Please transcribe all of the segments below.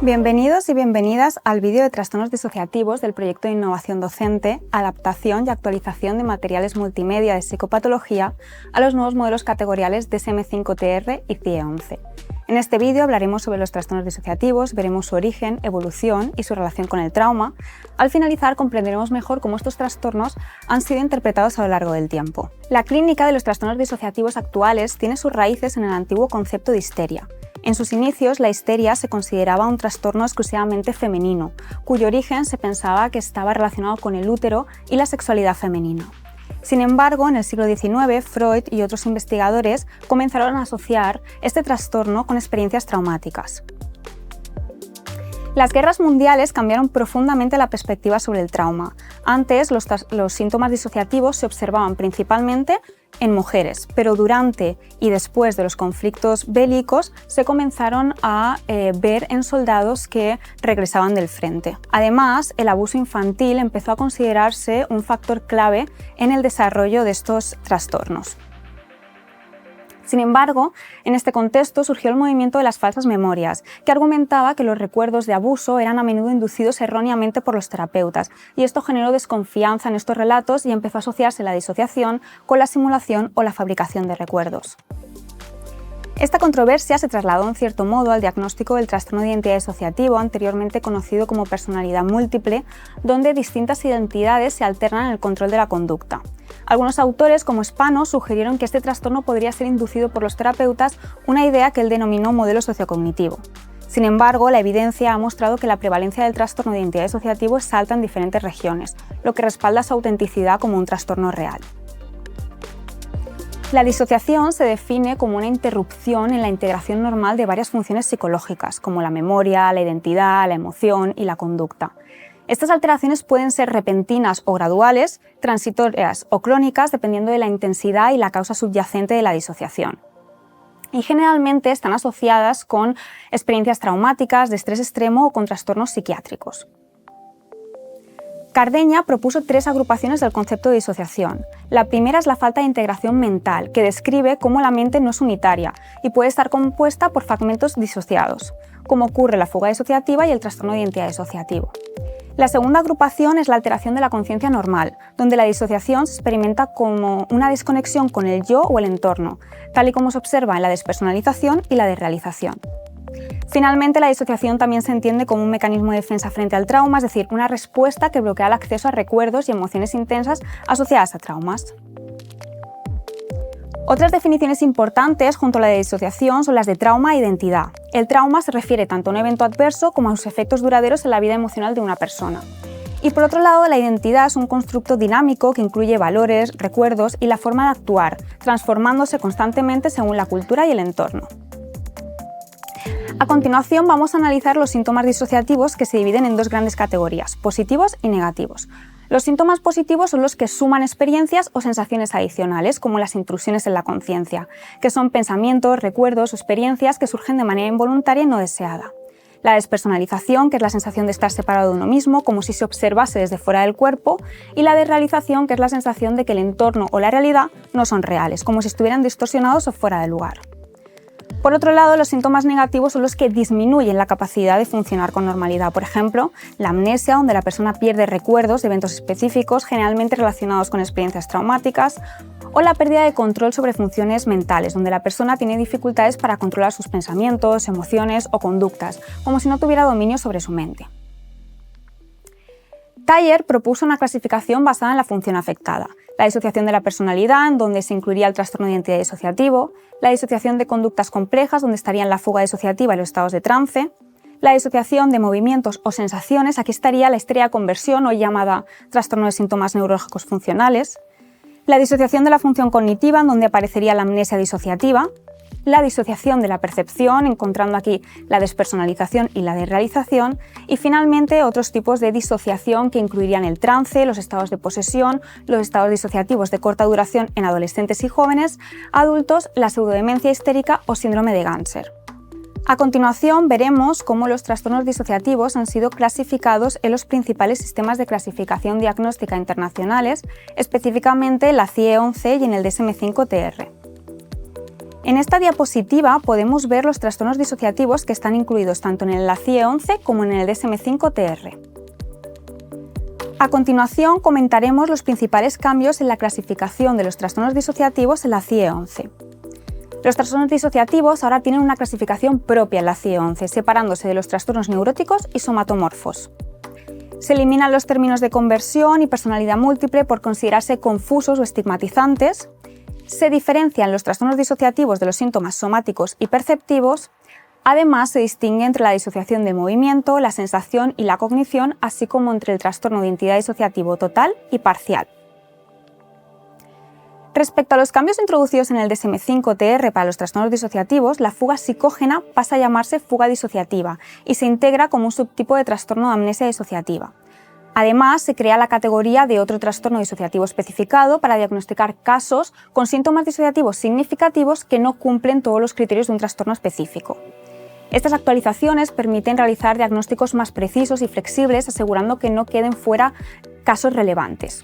Bienvenidos y bienvenidas al vídeo de trastornos disociativos del proyecto de innovación docente, adaptación y actualización de materiales multimedia de psicopatología a los nuevos modelos categoriales DSM-5-TR y CIE-11. En este vídeo hablaremos sobre los trastornos disociativos, veremos su origen, evolución y su relación con el trauma. Al finalizar comprenderemos mejor cómo estos trastornos han sido interpretados a lo largo del tiempo. La clínica de los trastornos disociativos actuales tiene sus raíces en el antiguo concepto de histeria. En sus inicios, la histeria se consideraba un trastorno exclusivamente femenino, cuyo origen se pensaba que estaba relacionado con el útero y la sexualidad femenina. Sin embargo, en el siglo XIX, Freud y otros investigadores comenzaron a asociar este trastorno con experiencias traumáticas. Las guerras mundiales cambiaron profundamente la perspectiva sobre el trauma. Antes, los síntomas disociativos se observaban principalmente en mujeres, pero durante y después de los conflictos bélicos se comenzaron a ver en soldados que regresaban del frente. Además, el abuso infantil empezó a considerarse un factor clave en el desarrollo de estos trastornos. Sin embargo, en este contexto surgió el movimiento de las falsas memorias, que argumentaba que los recuerdos de abuso eran a menudo inducidos erróneamente por los terapeutas, y esto generó desconfianza en estos relatos y empezó a asociarse la disociación con la simulación o la fabricación de recuerdos. Esta controversia se trasladó en cierto modo al diagnóstico del trastorno de identidad disociativo, anteriormente conocido como personalidad múltiple, donde distintas identidades se alternan en el control de la conducta. Algunos autores, como Spano, sugirieron que este trastorno podría ser inducido por los terapeutas, una idea que él denominó modelo sociocognitivo. Sin embargo, la evidencia ha mostrado que la prevalencia del trastorno de identidad disociativo es alta en diferentes regiones, lo que respalda su autenticidad como un trastorno real. La disociación se define como una interrupción en la integración normal de varias funciones psicológicas, como la memoria, la identidad, la emoción y la conducta. Estas alteraciones pueden ser repentinas o graduales, transitorias o crónicas, dependiendo de la intensidad y la causa subyacente de la disociación. Y generalmente están asociadas con experiencias traumáticas, de estrés extremo o con trastornos psiquiátricos. Cardeña propuso tres agrupaciones del concepto de disociación. La primera es la falta de integración mental, que describe cómo la mente no es unitaria y puede estar compuesta por fragmentos disociados, como ocurre la fuga disociativa y el trastorno de identidad disociativo. La segunda agrupación es la alteración de la conciencia normal, donde la disociación se experimenta como una desconexión con el yo o el entorno, tal y como se observa en la despersonalización y la desrealización. Finalmente, la disociación también se entiende como un mecanismo de defensa frente al trauma, es decir, una respuesta que bloquea el acceso a recuerdos y emociones intensas asociadas a traumas. Otras definiciones importantes junto a la de disociación son las de trauma e identidad. El trauma se refiere tanto a un evento adverso como a sus efectos duraderos en la vida emocional de una persona. Y por otro lado, la identidad es un constructo dinámico que incluye valores, recuerdos y la forma de actuar, transformándose constantemente según la cultura y el entorno. A continuación vamos a analizar los síntomas disociativos, que se dividen en dos grandes categorías, positivos y negativos. Los síntomas positivos son los que suman experiencias o sensaciones adicionales, como las intrusiones en la conciencia, que son pensamientos, recuerdos o experiencias que surgen de manera involuntaria y no deseada. La despersonalización, que es la sensación de estar separado de uno mismo, como si se observase desde fuera del cuerpo, y la desrealización, que es la sensación de que el entorno o la realidad no son reales, como si estuvieran distorsionados o fuera de lugar. Por otro lado, los síntomas negativos son los que disminuyen la capacidad de funcionar con normalidad. Por ejemplo, la amnesia, donde la persona pierde recuerdos de eventos específicos, generalmente relacionados con experiencias traumáticas, o la pérdida de control sobre funciones mentales, donde la persona tiene dificultades para controlar sus pensamientos, emociones o conductas, como si no tuviera dominio sobre su mente. Thayer propuso una clasificación basada en la función afectada: la disociación de la personalidad, en donde se incluiría el trastorno de identidad disociativo, la disociación de conductas complejas, donde estarían la fuga disociativa y los estados de trance, la disociación de movimientos o sensaciones, aquí estaría la histeria de conversión, o llamada trastorno de síntomas neurológicos funcionales, la disociación de la función cognitiva, en donde aparecería la amnesia disociativa, la disociación de la percepción, encontrando aquí la despersonalización y la desrealización, y finalmente otros tipos de disociación que incluirían el trance, los estados de posesión, los estados disociativos de corta duración en adolescentes y jóvenes, adultos, la pseudodemencia histérica o síndrome de Ganser. A continuación veremos cómo los trastornos disociativos han sido clasificados en los principales sistemas de clasificación diagnóstica internacionales, específicamente la CIE-11 y en el DSM-5-TR. En esta diapositiva podemos ver los trastornos disociativos que están incluidos tanto en la CIE-11 como en el DSM-5-TR. A continuación comentaremos los principales cambios en la clasificación de los trastornos disociativos en la CIE-11. Los trastornos disociativos ahora tienen una clasificación propia en la CIE-11, separándose de los trastornos neuróticos y somatomorfos. Se eliminan los términos de conversión y personalidad múltiple por considerarse confusos o estigmatizantes. Se diferencian los trastornos disociativos de los síntomas somáticos y perceptivos. Además, se distingue entre la disociación del movimiento, la sensación y la cognición, así como entre el trastorno de identidad disociativo total y parcial. Respecto a los cambios introducidos en el DSM-5-TR para los trastornos disociativos, la fuga psicógena pasa a llamarse fuga disociativa y se integra como un subtipo de trastorno de amnesia disociativa. Además, se crea la categoría de otro trastorno disociativo especificado para diagnosticar casos con síntomas disociativos significativos que no cumplen todos los criterios de un trastorno específico. Estas actualizaciones permiten realizar diagnósticos más precisos y flexibles, asegurando que no queden fuera casos relevantes.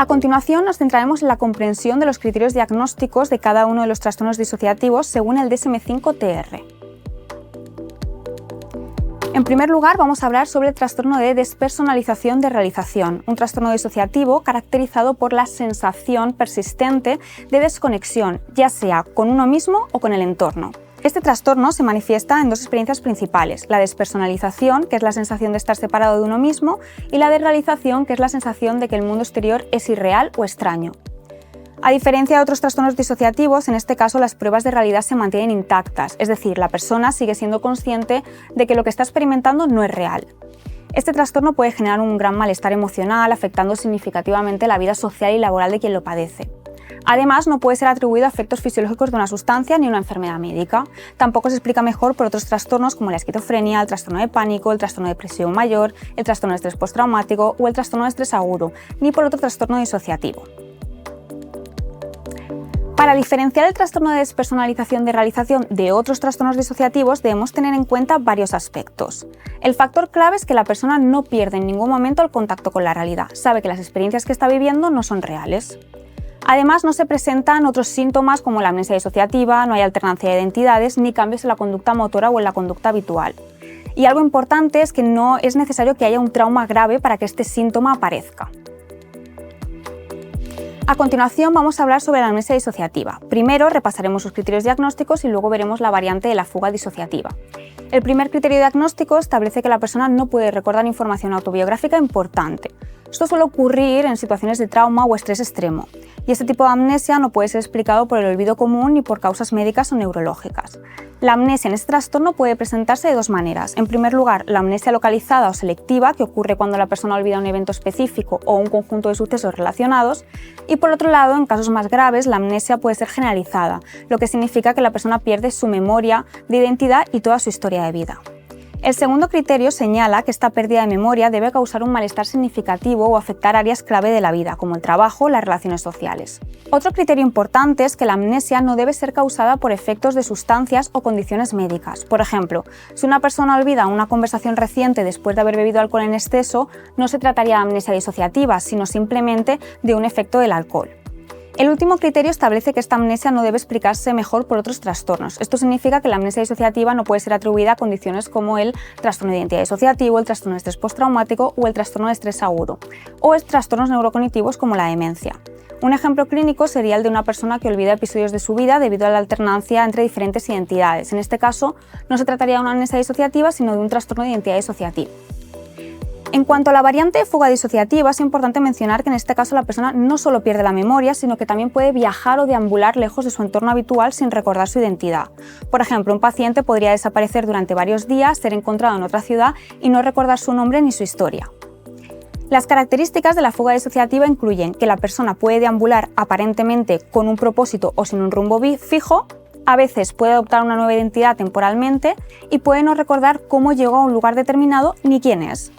A continuación, nos centraremos en la comprensión de los criterios diagnósticos de cada uno de los trastornos disociativos según el DSM-5-TR. En primer lugar, vamos a hablar sobre el trastorno de despersonalización de realización, un trastorno disociativo caracterizado por la sensación persistente de desconexión, ya sea con uno mismo o con el entorno. Este trastorno se manifiesta en dos experiencias principales, la despersonalización, que es la sensación de estar separado de uno mismo, y la desrealización, que es la sensación de que el mundo exterior es irreal o extraño. A diferencia de otros trastornos disociativos, en este caso las pruebas de realidad se mantienen intactas, es decir, la persona sigue siendo consciente de que lo que está experimentando no es real. Este trastorno puede generar un gran malestar emocional, afectando significativamente la vida social y laboral de quien lo padece. Además, no puede ser atribuido a efectos fisiológicos de una sustancia ni una enfermedad médica. Tampoco se explica mejor por otros trastornos como la esquizofrenia, el trastorno de pánico, el trastorno de depresión mayor, el trastorno de estrés postraumático o el trastorno de estrés agudo, ni por otro trastorno disociativo. Para diferenciar el trastorno de despersonalización de realización de otros trastornos disociativos debemos tener en cuenta varios aspectos. El factor clave es que la persona no pierde en ningún momento el contacto con la realidad, sabe que las experiencias que está viviendo no son reales. Además, no se presentan otros síntomas como la amnesia disociativa, no hay alternancia de identidades ni cambios en la conducta motora o en la conducta habitual. Y algo importante es que no es necesario que haya un trauma grave para que este síntoma aparezca. A continuación vamos a hablar sobre la amnesia disociativa. Primero repasaremos sus criterios diagnósticos y luego veremos la variante de la fuga disociativa. El primer criterio diagnóstico establece que la persona no puede recordar información autobiográfica importante. Esto suele ocurrir en situaciones de trauma o estrés extremo, y este tipo de amnesia no puede ser explicado por el olvido común ni por causas médicas o neurológicas. La amnesia en este trastorno puede presentarse de dos maneras. En primer lugar, la amnesia localizada o selectiva, que ocurre cuando la persona olvida un evento específico o un conjunto de sucesos relacionados, y por otro lado, en casos más graves, la amnesia puede ser generalizada, lo que significa que la persona pierde su memoria de identidad y toda su historia de vida. El segundo criterio señala que esta pérdida de memoria debe causar un malestar significativo o afectar áreas clave de la vida, como el trabajo o las relaciones sociales. Otro criterio importante es que la amnesia no debe ser causada por efectos de sustancias o condiciones médicas. Por ejemplo, si una persona olvida una conversación reciente después de haber bebido alcohol en exceso, no se trataría de amnesia disociativa, sino simplemente de un efecto del alcohol. El último criterio establece que esta amnesia no debe explicarse mejor por otros trastornos. Esto significa que la amnesia disociativa no puede ser atribuida a condiciones como el trastorno de identidad disociativo, el trastorno de estrés postraumático o el trastorno de estrés agudo, o trastornos neurocognitivos como la demencia. Un ejemplo clínico sería el de una persona que olvida episodios de su vida debido a la alternancia entre diferentes identidades. En este caso, no se trataría de una amnesia disociativa, sino de un trastorno de identidad disociativa. En cuanto a la variante de fuga disociativa, es importante mencionar que en este caso la persona no solo pierde la memoria, sino que también puede viajar o deambular lejos de su entorno habitual sin recordar su identidad. Por ejemplo, un paciente podría desaparecer durante varios días, ser encontrado en otra ciudad y no recordar su nombre ni su historia. Las características de la fuga disociativa incluyen que la persona puede deambular aparentemente con un propósito o sin un rumbo fijo, a veces puede adoptar una nueva identidad temporalmente y puede no recordar cómo llegó a un lugar determinado ni quién es.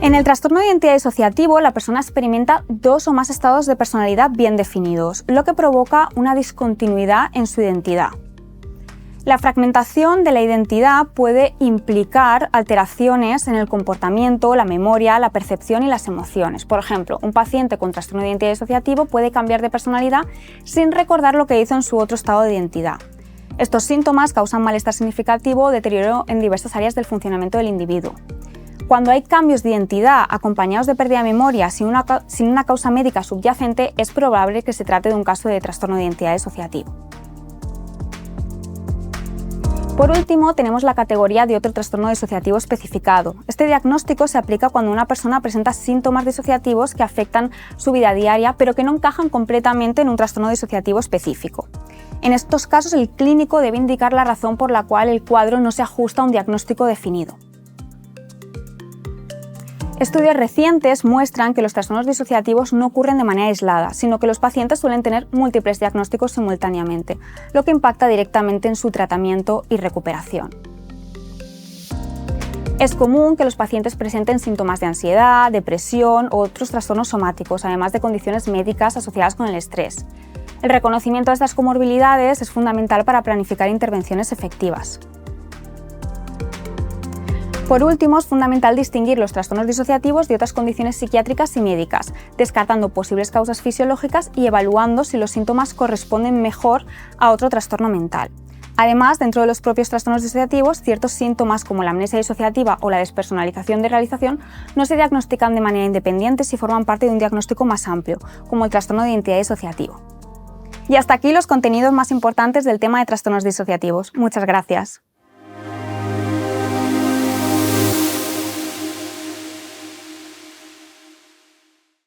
En el trastorno de identidad disociativo, la persona experimenta dos o más estados de personalidad bien definidos, lo que provoca una discontinuidad en su identidad. La fragmentación de la identidad puede implicar alteraciones en el comportamiento, la memoria, la percepción y las emociones. Por ejemplo, un paciente con trastorno de identidad disociativo puede cambiar de personalidad sin recordar lo que hizo en su otro estado de identidad. Estos síntomas causan malestar significativo o deterioro en diversas áreas del funcionamiento del individuo. Cuando hay cambios de identidad acompañados de pérdida de memoria sin una causa médica subyacente, es probable que se trate de un caso de trastorno de identidad disociativo. Por último, tenemos la categoría de otro trastorno disociativo especificado. Este diagnóstico se aplica cuando una persona presenta síntomas disociativos que afectan su vida diaria, pero que no encajan completamente en un trastorno disociativo específico. En estos casos, el clínico debe indicar la razón por la cual el cuadro no se ajusta a un diagnóstico definido. Estudios recientes muestran que los trastornos disociativos no ocurren de manera aislada, sino que los pacientes suelen tener múltiples diagnósticos simultáneamente, lo que impacta directamente en su tratamiento y recuperación. Es común que los pacientes presenten síntomas de ansiedad, depresión u otros trastornos somáticos, además de condiciones médicas asociadas con el estrés. El reconocimiento de estas comorbilidades es fundamental para planificar intervenciones efectivas. Por último, es fundamental distinguir los trastornos disociativos de otras condiciones psiquiátricas y médicas, descartando posibles causas fisiológicas y evaluando si los síntomas corresponden mejor a otro trastorno mental. Además, dentro de los propios trastornos disociativos, ciertos síntomas como la amnesia disociativa o la despersonalización de realización no se diagnostican de manera independiente si forman parte de un diagnóstico más amplio, como el trastorno de identidad disociativo. Y hasta aquí los contenidos más importantes del tema de trastornos disociativos. Muchas gracias.